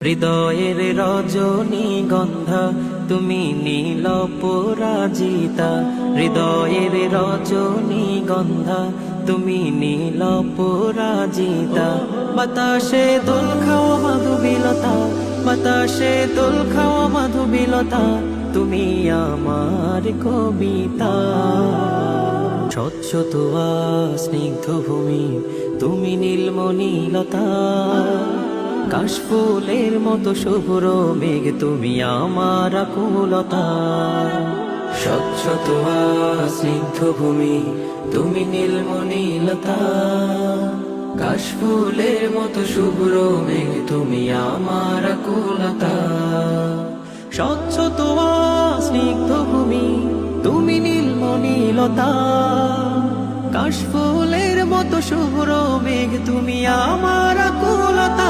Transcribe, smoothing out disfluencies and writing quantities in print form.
হৃদয়ের রজনীগন্ধা তুমি নীল পরাজিতা, হৃদয়ের রজনীগন্ধা তুমি নীল পরাজিতা। বাতাসে দোল খাওয়া মাধুবিলতা, বাতাসে দোল খাওয়া মাধুবিলতা, তুমি আমার কবিতা। স্বচ্ছ তোয়া স্নিগ্ধ ভূমি তুমি নীলমণিলতা, কাশফুলের মতো শুভ্র মেঘ তুমি আমার আকুলতা। স্বচ্ছ তোয়া স্নিগ্ধ ভূমি তুমি নীলমণিলতা, কাশফুলের মতো শুভ্র মেঘ তুমি আমার আকুলতা। স্বচ্ছ তোয়া স্নিগ্ধ ভূমি তুমি নীলমণিলতা, কাশফুলের মতো শুভ্র মেঘ তুমি আমার আকুলতা।